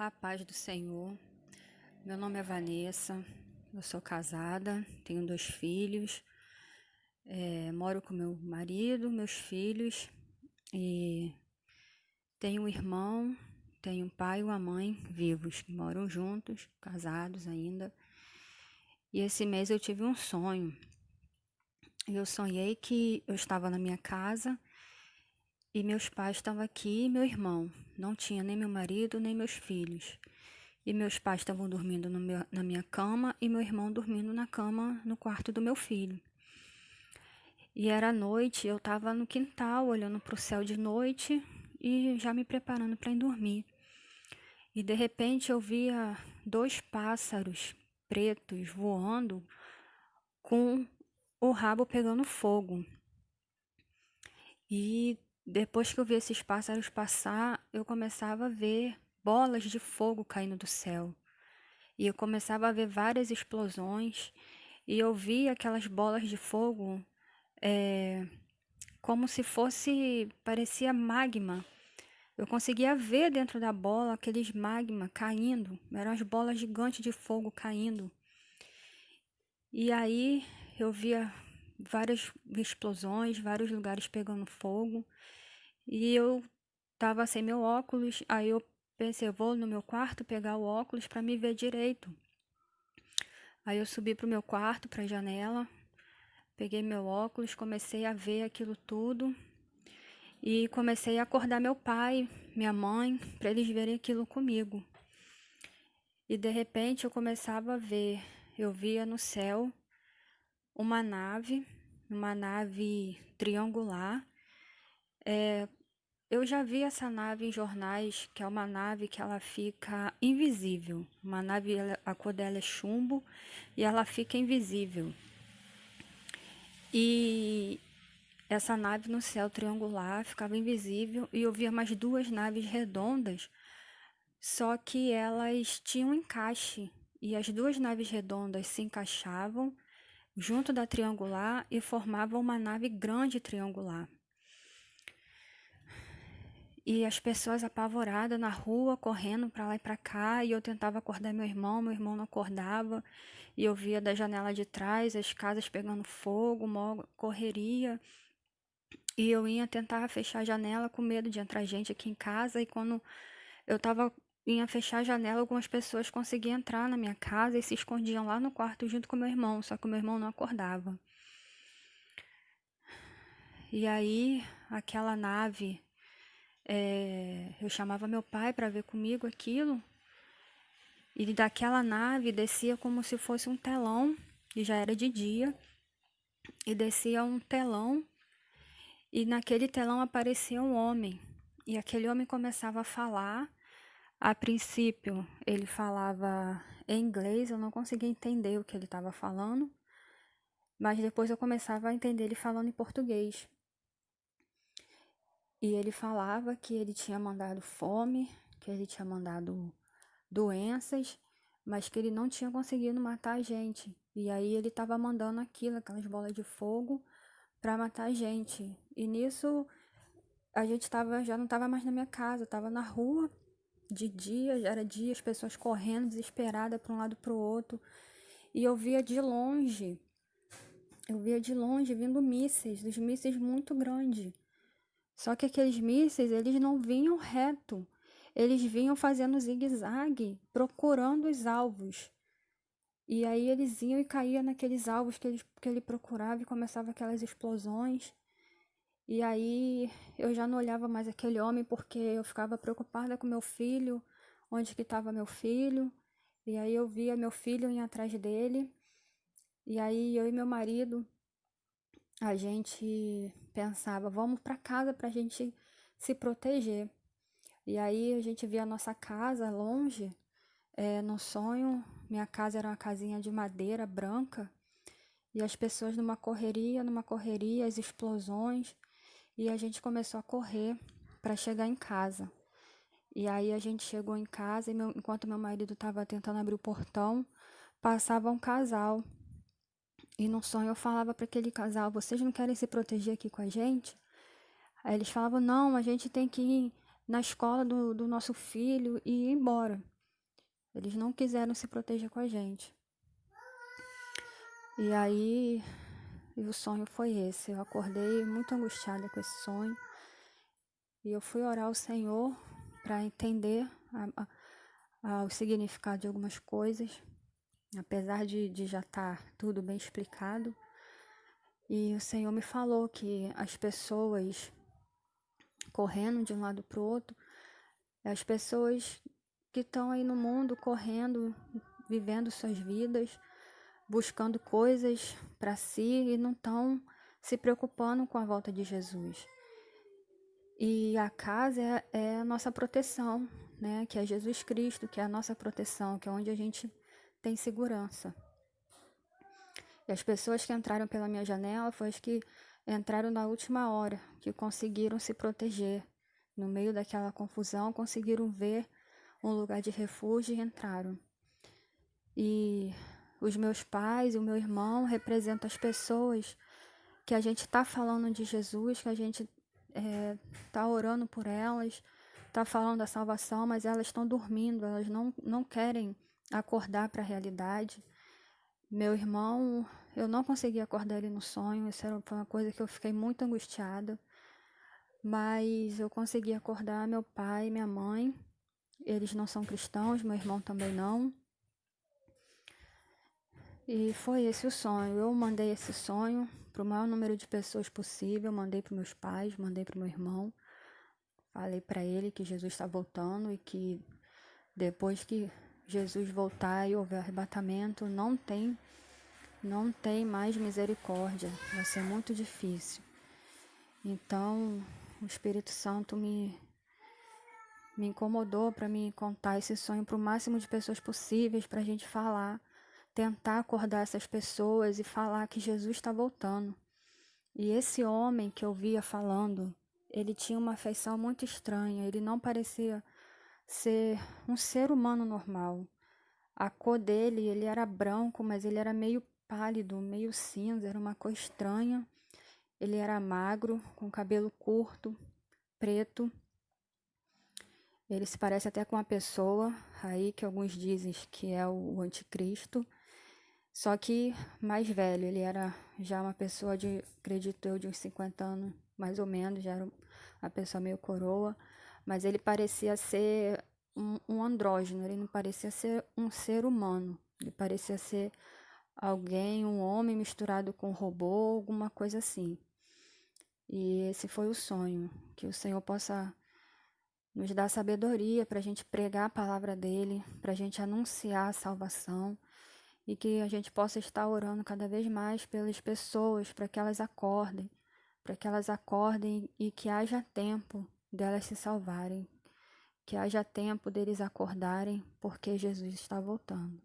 A paz do Senhor. Meu nome é Vanessa, eu sou casada, tenho 2 filhos, moro com meu marido, meus filhos e tenho um irmão, tenho um pai e uma mãe vivos, que moram juntos, casados ainda. E esse mês eu tive um sonho. Eu sonhei que eu estava na minha casa e meus pais estavam aqui e meu irmão. Não tinha nem meu marido, nem meus filhos. E meus pais estavam dormindo na minha cama e meu irmão dormindo na cama no quarto do meu filho. E era noite, eu estava no quintal olhando para o céu de noite e já me preparando para ir dormir. E de repente eu via 2 pássaros pretos voando com o rabo pegando fogo. E depois que eu vi esses pássaros passar, eu começava a ver bolas de fogo caindo do céu. E eu começava a ver várias explosões e eu via aquelas bolas de fogo como se fosse, parecia magma. Eu conseguia ver dentro da bola aqueles magma caindo, eram as bolas gigantes de fogo caindo. E aí eu via várias explosões, vários lugares pegando fogo. E eu tava sem meu óculos, aí eu pensei, eu vou no meu quarto pegar o óculos para me ver direito. Aí eu subi pro meu quarto, pra janela, peguei meu óculos, comecei a ver aquilo tudo e comecei a acordar meu pai, minha mãe, para eles verem aquilo comigo. E de repente eu começava a ver, eu via no céu uma nave triangular. Eu já vi essa nave em jornais, que é uma nave que ela fica invisível. Uma nave, a cor dela é chumbo e ela fica invisível. E essa nave no céu triangular ficava invisível e eu via mais 2 naves redondas, só que elas tinham um encaixe e as 2 naves redondas se encaixavam junto da triangular e formavam uma nave grande triangular. E as pessoas apavoradas na rua, correndo para lá e para cá, e eu tentava acordar meu irmão não acordava, e eu via da janela de trás as casas pegando fogo, uma correria. E eu ia tentar fechar a janela com medo de entrar gente aqui em casa. E quando eu ia fechar a janela, algumas pessoas conseguiam entrar na minha casa e se escondiam lá no quarto junto com meu irmão. Só que o meu irmão não acordava. E aí, aquela nave, eu chamava meu pai para ver comigo aquilo. E daquela nave descia como se fosse um telão, e já era de dia. E descia um telão. E naquele telão aparecia um homem. E aquele homem começava a falar. A princípio, ele falava em inglês, eu não conseguia entender o que ele estava falando, mas depois eu começava a entender ele falando em português. E ele falava que ele tinha mandado fome, que ele tinha mandado doenças, mas que ele não tinha conseguido matar a gente. E aí ele estava mandando aquelas bolas de fogo para matar a gente. E nisso a gente já não estava mais na minha casa, estava na rua. De dia, já era dia, as pessoas correndo desesperada para um lado para o outro. E eu via de longe vindo mísseis, dos mísseis muito grandes. Só que aqueles mísseis, eles não vinham reto. Eles vinham fazendo zigue-zague, procurando os alvos. E aí eles iam e caíam naqueles alvos que ele procurava e começava aquelas explosões. E aí eu já não olhava mais aquele homem porque eu ficava preocupada com meu filho, onde que estava meu filho. E aí eu via meu filho ir atrás dele. E aí eu e meu marido, a gente pensava, vamos para casa para a gente se proteger. E aí a gente via a nossa casa longe. No sonho, minha casa era uma casinha de madeira branca. E as pessoas numa correria, as explosões. E a gente começou a correr para chegar em casa. E aí a gente chegou em casa e enquanto meu marido estava tentando abrir o portão, passava um casal. E no sonho eu falava para aquele casal, vocês não querem se proteger aqui com a gente? Aí eles falavam, não, a gente tem que ir na escola do nosso filho e ir embora. Eles não quiseram se proteger com a gente. E aí, o sonho foi esse. Eu acordei muito angustiada com esse sonho. E eu fui orar ao Senhor para entender o significado de algumas coisas, apesar de já estar tudo bem explicado. E o Senhor me falou que as pessoas correndo de um lado para o outro, as pessoas que estão aí no mundo correndo, vivendo suas vidas, buscando coisas para si e não estão se preocupando com a volta de Jesus. E a casa é a nossa proteção, né? Que é Jesus Cristo, que é a nossa proteção, que é onde a gente tem segurança. E as pessoas que entraram pela minha janela foram as que entraram na última hora, que conseguiram se proteger. No meio daquela confusão, conseguiram ver um lugar de refúgio e entraram. E os meus pais e o meu irmão representam as pessoas que a gente está falando de Jesus, que a gente está orando por elas, está falando da salvação, mas elas estão dormindo, elas não querem acordar para a realidade. Meu irmão, eu não consegui acordar ele no sonho, isso foi uma coisa que eu fiquei muito angustiada, mas eu consegui acordar meu pai e minha mãe. Eles não são cristãos, meu irmão também não. E foi esse o sonho. Eu mandei esse sonho para o maior número de pessoas possível, mandei para meus pais, mandei para meu irmão. Falei para ele que Jesus está voltando e que depois que Jesus voltar e houver arrebatamento, não tem mais misericórdia. Vai ser muito difícil. Então, o Espírito Santo me incomodou para me contar esse sonho para o máximo de pessoas possíveis, para a gente falar, tentar acordar essas pessoas e falar que Jesus está voltando. E esse homem que eu via falando, ele tinha uma feição muito estranha, ele não parecia ser um ser humano normal. A cor dele, ele era branco, mas ele era meio pálido, meio cinza, era uma cor estranha. Ele era magro, com cabelo curto, preto. Ele se parece até com uma pessoa aí que alguns dizem que é o anticristo, só que mais velho. Ele era já uma pessoa acredito eu, de uns 50 anos, mais ou menos, já era uma pessoa meio coroa, mas ele parecia ser um andrógeno, ele não parecia ser um ser humano, ele parecia ser alguém, um homem misturado com um robô, alguma coisa assim. E esse foi o sonho, que o Senhor possa nos dar sabedoria para a gente pregar a palavra dele, para a gente anunciar a salvação e que a gente possa estar orando cada vez mais pelas pessoas, para que elas acordem e que haja tempo delas se salvarem, que haja tempo deles acordarem, porque Jesus está voltando.